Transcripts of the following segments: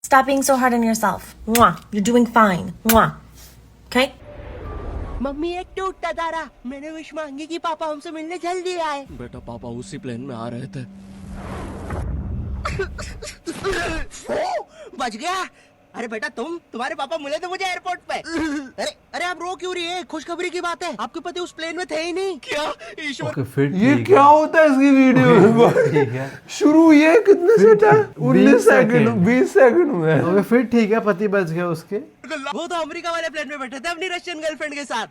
Stop being so hard on yourself. Mwah. You're doing fine. Mwah. Okay? Mummy एक टूटता तारा, मैंने wish मांगी कि पापा हमसे मिलने जल्दी आए। बेटा पापा उसी प्लेन में आ रहे थे। बच गया। अरे बेटा तुम्हारे पापा मिले थे मुझे एयरपोर्ट पे। अरे आप रो क्यों रही है? खुशखबरी की बात है, आपके पति उस प्लेन में थे ही नहीं। क्या ईश्वर? ओके फिर ये ठीक क्या है। होता है इसकी वीडियो? ठीक है शुरू ये कितने से था? 19 20 सेकंड, 20 सेकंड में। ओके फिर ठीक है, पति बच गया उसके। वो तो अमेरिका वाले प्लेन में बैठे थे अपनी रशियन गर्लफ्रेंड के साथ।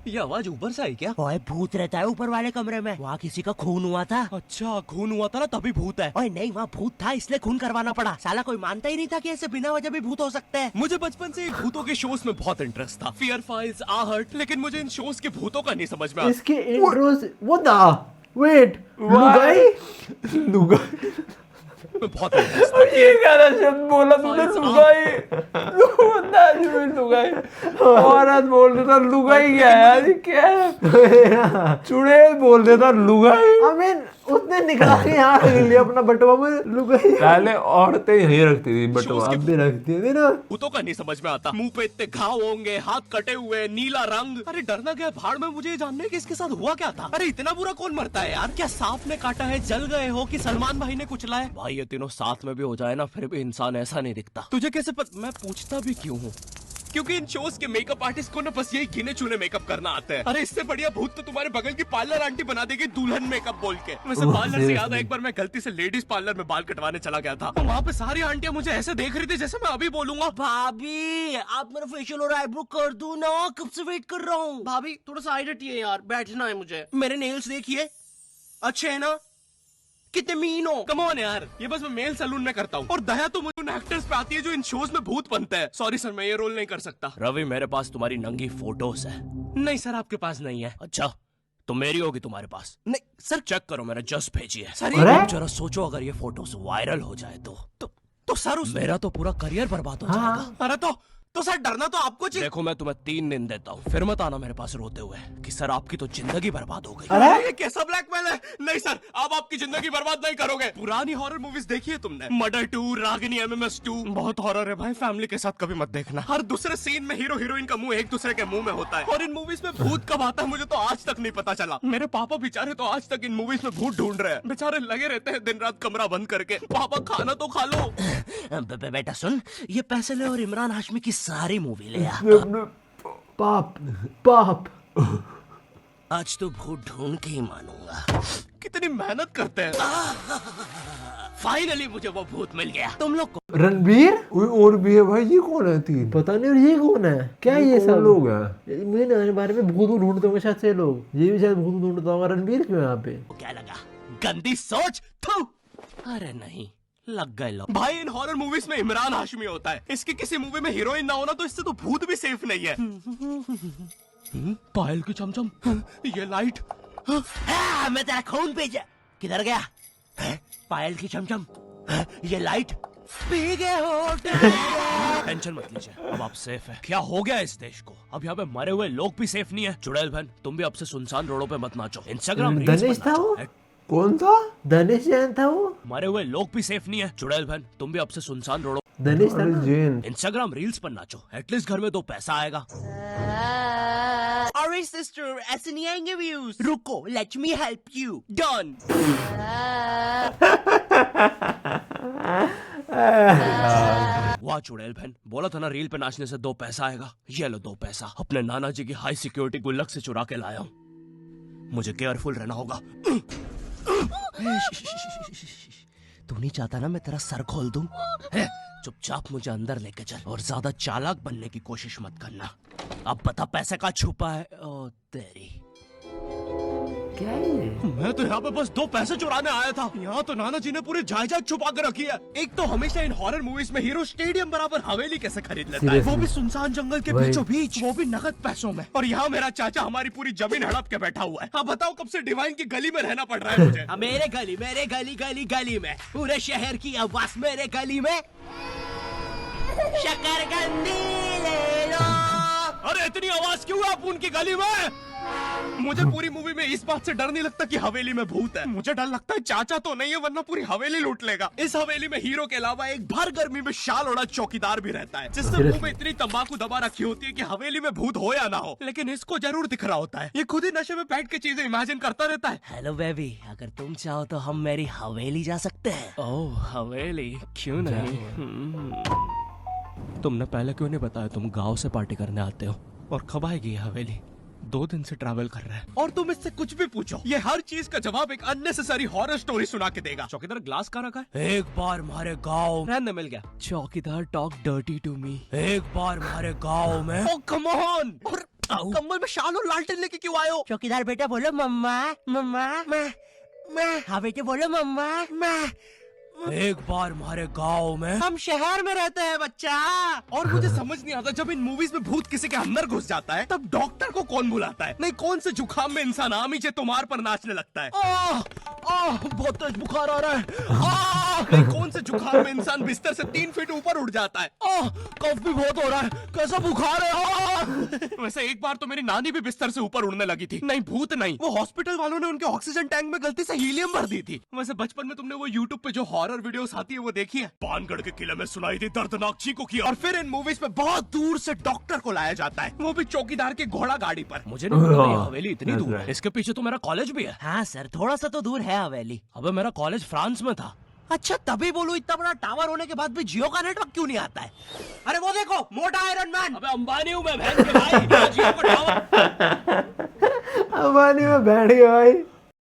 ये आवाज ऊपर से आई क्या? ओए भूत रहता है ऊपर वाले कमरे में, वहाँ किसी का खून हुआ था। अच्छा खून हुआ था ना तभी भूत है। ओए नहीं, वहाँ भूत था इसलिए खून करवाना पड़ा। साला कोई मानता ही नहीं था कि ऐसे बिना वजह भी भूत हो सकते हैं। मुझे बचपन से भूतों के शोज में बहुत इंटरेस्ट था, फियर फाइल्स, आहट, लेकिन मुझे इन शोज के भूतों का नहीं समझ में आता। इसके इंट्रोस वो दा वेट लुगाई लुगाई, बहुत इंटरेस्ट ये क्या शब्द बोला तूने? लुगाई, लुगाई, औरत बोल देता लुगाई क्या है यार? ये क्या है? चुड़ैल बोल देता लुगाई। आई मीन उसने निकाल के यहाँ रख लिया अपना बटवा में लुगाई। पहले औरतें यही रखती थी बटवा, अब भी रखती है ना। भूतों का नहीं समझ में आता। मुंह पे इतने घाव होंगे, हाथ कटे हुए, नीला रंग। अरे डरना क्या भाड़ में, मुझे ये जानने कि इसके साथ हुआ क्या था। अरे इतना बुरा कौन मरता है यार? क्या सांप ने काटा है, जल गए हो कि सलमान भाई ने कुचला है? भाई ये तीनों साथ में भी हो जाए ना फिर भी इंसान ऐसा नहीं दिखता। तुझे कैसे मैं पूछता भी क्यों हूँ? क्योंकि इन शोज के मेकअप आर्टिस्ट को ना बस यही गिने चुने मेकअप करना आता है। अरे इससे बढ़िया भूत तो तुम्हारे बगल की पार्लर आंटी बना देगी दुल्हन मेकअप बोल के। वैसे पार्लर से याद है, एक बार मैं गलती से लेडीज पार्लर में बाल कटवाने चला गया था, तो वहाँ पे सारी आंटियां मुझे ऐसे देख रही थी जैसे मैं अभी बोलूंगा भाभी आप मेरा फेशियल और आईब्रो कर दो ना, कब से वेट कर रहा हूँ। भाभी थोड़ा साइड हटिए यार, बैठना है मुझे। मेरे नेल्स देखिए, अच्छे है ना? कितने मीन हो। कम ऑन यार, ये बस मैं मेल सैलून में करता हूँ। और दया तो मुझे उन एक्टर्स पे आती है जो इन शोज में भूत बनते हैं। सॉरी सर, मैं ये रोल नहीं कर सकता। रवि मेरे पास तुम्हारी नंगी फोटोज है। नहीं सर आपके पास नहीं है। अच्छा तो मेरी होगी तुम्हारे पास? नहीं सर, चेक करो, मैंने जस्ट भेजी है। सर अरे? अब जरा सोचो अगर ये फोटोज वायरल हो जाए तो सर मेरा तो पूरा करियर बर्बाद हो जाएगा। अरे तो सर डरना तो आपको चाहिए। देखो मैं तुम्हें 3 दिन देता हूँ, फिर मत आना मेरे पास रोते हुए कि सर आपकी तो जिंदगी बर्बाद हो गई। अरे? ये कैसा ब्लैकमेल है? नहीं सर, आप आपकी जिंदगी बर्बाद नहीं करोगे। पुरानी हॉरर मूवीज देखी है तुमने? मर्डर 2, रागिनी, MMS 2, बहुत हॉरर है भाई, फैमिली के साथ कभी मत देखना। हर दूसरे सीन में हीरो हीरोइन का मुंह एक दूसरे के मुंह में होता है। और इन मूवीज में भूत कब आता है मुझे तो आज तक नहीं पता चला। मेरे पापा बेचारे तो आज तक इन मूवीज में भूत ढूंढ रहे हैं। बेचारे लगे रहते हैं दिन रात कमरा बंद करके। पापा खाना तो खा लो। बेटा सुन, ये पैसे ले और इमरान हाशमी की सारी मूवी ले आ। पाप पाप आज तो भूत ढूंढ के ही मानूंगा। कितनी मेहनत करते हैं। फाइनली मुझे वो भूत मिल गया। तुम लोग को रणबीर कोई और भी है भाई? ये कौन है? 3 पता नहीं। और ये कौन है? क्या ये कौन सब लोग हैं? मुझे ना बारे में भूत ढूंढते होंगे शायद से लोग। ये भी शायद भूत ढूंढता होगा। रणबीर क्यों यहाँ पे? क्या लगा? गंदी सोच। थू। अरे नहीं, लग गए लोग। भाई इन हॉरर मूवीज में इमरान हाशमी होता है। इसकी किसी मूवी में हीरोइन ना होना तो इससे तो भूत भी सेफ नहीं है। पायल की चमचम, ये लाइट। हाँ, मैं तेरा खून भेजा। किधर गया? पायल की चमचम, ये लाइट पी गए हो। टेंशन मत लीजिए, अब आप सेफ है। क्या हो गया इस देश को? अब यहाँ पे मरे हुए लोग भी सेफ नहीं है। चुड़ैल बहन तुम भी अब से सुनसान रोडों पे मत नाचो। इंस्टाग्राम रील्स धनेश पर था नाचो। वो? कौन था? धनेश जैन था वो? मरे हुए लोग भी सेफ नहीं है। चुड़ैल बहन तुम भी अब से सुनसान रोडों धनेश था अरे ना? जैन। इंस्टाग्राम रील्स पर नाचो, एटलीस्ट घर में 2 पैसा आएगा। अरे सिस्टर, ऐसे नहीं आएंगे व्यूज। रुको, let me help you. Done. वाह चुड़ैल बहन, बोला था ना रील पे नाचने से 2 पैसा आएगा। ये लो 2 पैसा, अपने नाना जी की हाई सिक्योरिटी गुल्लक से चुरा के लाया हूँ। मुझे केयरफुल रहना होगा। तू नहीं चाहता ना मैं तेरा सर खोल दूं? चुपचाप मुझे अंदर लेके चल और ज्यादा चालाक बनने की कोशिश मत करना। अब बता पैसे का छुपा है? ओ तेरी, क्या है ये? मैं तो यहाँ पे बस 2 पैसे चुराने आया था। यहाँ तो नाना जी ने पूरी जायदाद छुपा के रखी है। एक तो हमेशा इन हॉरर मूवीज में हीरो स्टेडियम बराबर हवेली कैसे खरीद लेता है, वो भी सुनसान जंगल के वही। बीचों बीच, वो भी नगद पैसों में। और यहाँ मेरा चाचा हमारी पूरी जमीन हड़प के बैठा हुआ है। हाँ बताओ कब से डिवाइन की गली में रहना पड़ रहा है मुझे। मेरे गली में पूरे शहर की आवाज मेरे गली में। शकरकंदी ले लो। अरे इतनी आवाज क्यों है आप उनकी गली में? मुझे पूरी मूवी में इस बात से डर नहीं लगता कि हवेली में भूत है, मुझे डर लगता है चाचा तो नहीं है वरना पूरी हवेली लूट लेगा। इस हवेली में हीरो के अलावा एक भर गर्मी में शाल ओढ़ा चौकीदार भी रहता है, जिससे मुंह में इतनी तंबाकू दबा रखी होती है कि हवेली में भूत हो या ना हो, लेकिन इसको जरूर दिख रहा होता है। ये खुद ही नशे में बैठ के चीजें इमेजिन करता रहता है। हेलो बेबी, अगर तुम चाहो तो हम मेरी हवेली जा सकते हैं। ओह हवेली, क्यों नहीं? तुमने पहले क्यों नहीं बताया तुम गांव से पार्टी करने आते हो? और कब आएगी ये हवेली? 2 दिन से ट्रैवल कर रहा है और तुम इससे कुछ भी पूछो, ये हर चीज का जवाब एक अननेसेसरी हॉरर स्टोरी सुना के देगा। चौकीदार ग्लास कहाँ रखा है? एक बार हमारे गाँव, रहने मिल गया। चौकीदार टॉक डर्टी टू मी। एक बार हमारे गाँव में। ओह कम ऑन! और कंबल में शाल और लालटेन लेके क्यों आए हो? चौकीदार बेटा बोलो मम्मा मम्मा। मैं हाँ बेटे बोलो मम्मा। मैं एक बार हमारे गांव में। हम शहर में रहते हैं बच्चा। और मुझे समझ नहीं आता, जब इन मूवीज में भूत किसी के अंदर घुस जाता है तब डॉक्टर को कौन बुलाता है? नहीं कौन से जुकाम में इंसान आमीचे तुम्हार पर नाचने लगता है? बहुत तेज बुखार आ रहा है। नहीं कौन से जुकाम में इंसान बिस्तर से 3 फीट ऊपर उड़ जाता है? कफ भी बहुत हो रहा है, कैसा बुखार है? वैसे एक बार तो मेरी नानी भी बिस्तर से ऊपर उड़ने लगी थी। नहीं भूत नहीं, वो हॉस्पिटल वालों ने उनके ऑक्सीजन टैंक में गलती से हीलियम भर दी थी। वैसे बचपन में तुमने वो यूट्यूब पे जो हॉरर वीडियोस आती है वो देखी है? पानगढ़ के किले में सुनाई थी दर्दनाक चीखों की। और फिर इन मूवीज में बहुत दूर से डॉक्टर को लाया जाता है, वो भी चौकीदार के घोड़ा गाड़ी पर। मुझे नहीं पता ये हवेली इतनी दूर है। इसके पीछे तो मेरा कॉलेज भी है। हाँ सर, थोड़ा सा तो दूर है हवेली। अबे मेरा कॉलेज फ्रांस में था। अच्छा तभी बोलूं, इतना बड़ा टावर होने के बाद भी जियो का नेटवर्क क्यों नहीं आता है? अरे वो देखो, मोटा आयरन मैन। अबे अंबानी हूँ मैं बहन के भाई। जियो का टावर। अंबानी में बैठ गया भाई।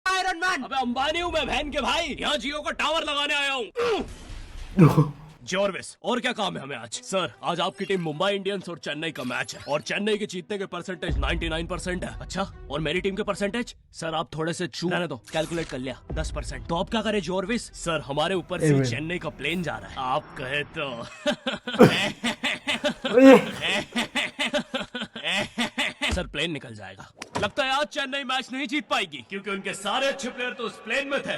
Iron man. अबे अंबानी हूँ मैं बहन के भाई, यहाँ जियो का टावर लगाने आया हूँ। जॉर्विस, और क्या काम है हमें आज? सर आज आपकी टीम मुंबई इंडियंस और चेन्नई का मैच है और चेन्नई के जीतने के परसेंटेज 99% है। अच्छा, और मेरी टीम के परसेंटेज? सर आप थोड़े से रहने दो, कैलकुलेट कर लिया 10%। तो आप क्या करें जॉर्विस? सर हमारे ऊपर से चेन्नई का प्लेन जा रहा है, आप कहे तो। सर प्लेन निकल जाएगा। लगता है आज चेन्नई मैच नहीं जीत पाएगी क्योंकि उनके सारे अच्छे प्लेयर तो उस प्लेन में थे।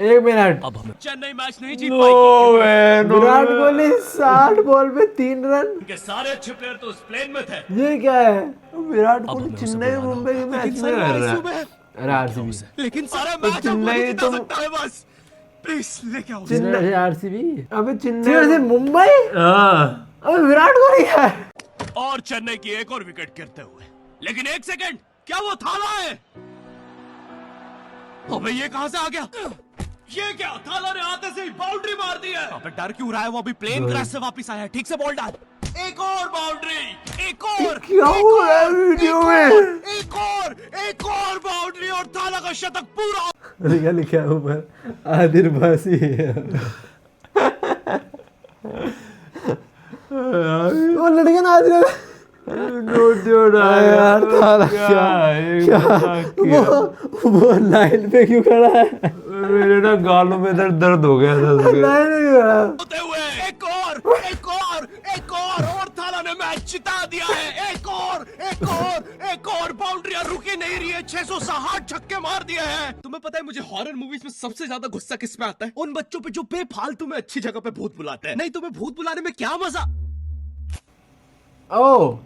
1 मिनट। अब हमें चेन्नई मैच नहीं जीत पाएगी। विराट कोहली 60 बॉल पे 3 रन। उनके सारे अच्छे प्लेयर तो उस प्लेन में थे। ये क्या है? विराट कोहली हमें उसे चेन्नई बुलाना मुंबई के मैच में सर, कर रहा आईसीयू में है। है। अरे आरसीबी। लेकिन सारा मैच चेन्नई चेन्नई तो तो- सकता है बस। प्लीज लेके आओ। चेन्नई आरसीबी। अबे चेन्नई से मुंबई। हाँ। अबे विराट कोहली है। और चेन्नई की एक और विकेट गिरते हुए। लेकिन 1 सेकंड, क्या वो थाला है? अबे ये कहां से आ गया? ये क्या? थाला ने आते से ही बाउंड्री मार दी है। अबे डर क्यों रहा है? वो अभी प्लेन क्रैश से वापस आया है। ठीक से बॉल डाल। एक और बाउंड्री, एक और। क्या हो रहा है वीडियो में? एक और बाउंड्री और थाला का शतक पूरा। अरे क्या लिखा है ऊपर? आदिवासी। वो लड़के ना आदिवासी। यार थाला क्या वो लाइन पे क्यों खड़ा है? मेरे ना गालों में दर्द हो गया था। लाइन में क्यों खड़ा? होते हुए एक और थाला ने मैच जिता दिया है। एक और बाउंड्रियां रुकी नहीं रही है। 660 छक्के मार दिए हैं। तुम्हें पता है मुझे हॉरर मूवीज में सबसे ज्यादा गुस्सा किस पे आता है? उन बच्चों पे जो बेफालतू में अच्छी जगह पे भूत बुलाते हैं। नहीं तुम्हें भूत बुलाने में क्या मजा? ओह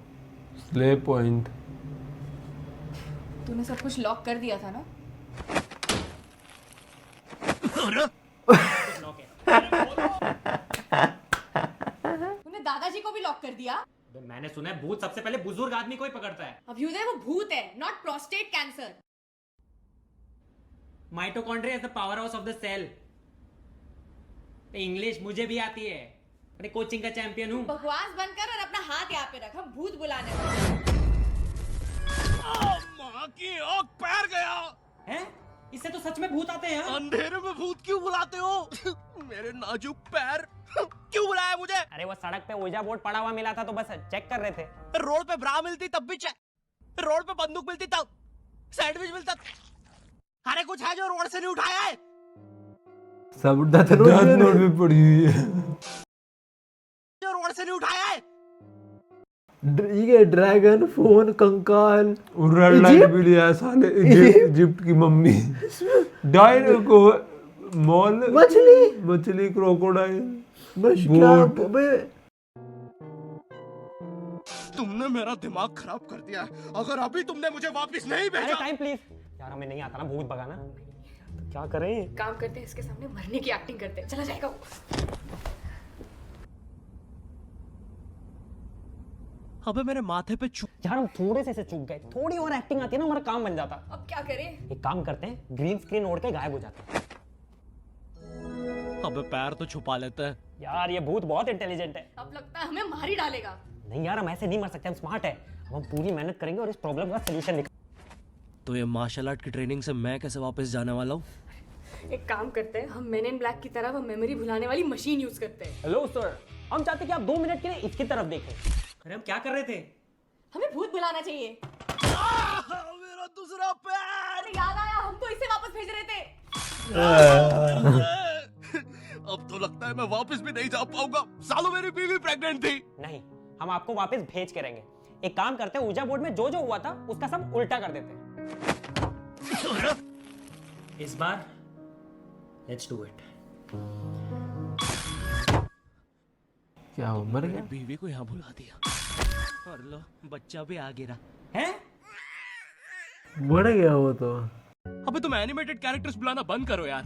प्ले पॉइंट। तूने सब कुछ लॉक कर दिया था ना? तूने दादाजी को भी लॉक कर दिया? मैंने सुना है भूत सबसे पहले बुजुर्ग आदमी को ही पकड़ता है। अभ्युदय वो भूत है, not prostate cancer. Mitochondria is the power house of the cell. English मुझे भी आती है, अरे कोचिंग का चैंपियन हूँ। बकवास बंद कर और अपना हाथ यहाँ पे रख, हम भूत बुलाने वाले। माँ की आँख पैर गया। हैं? इससे तो सच में भूत आते हैं। अंधेरे में भूत क्यों बुलाते हो? मेरे नाजुक पैर। क्यों बुलाया मुझे? अरे वो सड़क पे ओजा बोर्ड पड़ा हुआ मिला था तो बस चेक कर रहे थे। रोड पे ब्रा मिलती तब भी चेक। रोड पे बंदूक मिलती तब। सैंडविच मिलता। अरे कुछ है जो रोड से नहीं उठाया है? सब डेथ नोट में पड़ी हुई है। जो रोड से नहीं उठाया है? ये ड्रैगन, फोन, कंकाल, रेड लाइट भी लिया साले। इजिप्ट की मम्मी। डायनो को मॉल, मछली, क्रोकोडाइल, तुमने मेरा दिमाग खराब कर दिया है। अगर अभी तुमने मुझे वापस नहीं अरे भेजा। टाइम प्लीज यार, हमें नहीं आता ना भूत भगाना, तो क्या करें? काम करते हैं इसके सामने मरने की एक्टिंग करते हैं, चला जाएगा वो। अबे मेरे माथे पे यार हम थोड़े से चूक गए, थोड़ी और एक्टिंग आती है ना, हमारा काम बन जाता। अब क्या करें? एक काम करते हैं, ग्रीन स्क्रीन ओढ़ के गायब हो जाते हैं। अबे पैर तो छुपा लेते हैं। यार ये भूत बहुत इंटेलिजेंट है। अब लगता है हमें मार ही डालेगा। नहीं यार, हम ऐसे नहीं मर सकते, हम स्मार्ट है। अब हम पूरी मेहनत करेंगे और इस प्रॉब्लम का सोल्यूशन निकाल। तो ये मार्शल आर्ट की ट्रेनिंग से मैं कैसे वापस जाने वाला हूँ? एक काम करते हैं, हम मेन इन ब्लैक की तरह वो मेमोरी भुलाने वाली मशीन यूज करते हैं। हेलो सर, हम चाहते कि आप 2 मिनट के लिए इसकी तरफ देखें। अरे हम क्या कर रहे थे? हमें भूत बुलाना चाहिए। मेरा दूसरा पैर। अरे याद आया, हम तो इसे वापस भेज रहे थे। अब तो लगता है मैं वापस भी नहीं जा पाऊंगा। सालों मेरी बीवी प्रेग्नेंट थी। नहीं, हम आपको वापस भेज के रहेंगे। एक काम करते हैं, ऊर्जा बोर्ड में जो जो हुआ था उसका सब उल्टा कर देते हैं। इस बार लेट्स डू इट। क्या हो, मर मेरी गया? बीवी को यहाँ बुला दिया और लो बच्चा भी आ गिरा। हैं? मर गया वो तो। अबे तुम एनिमेटेड कैरेक्टर्स बुलाना बंद करो यार।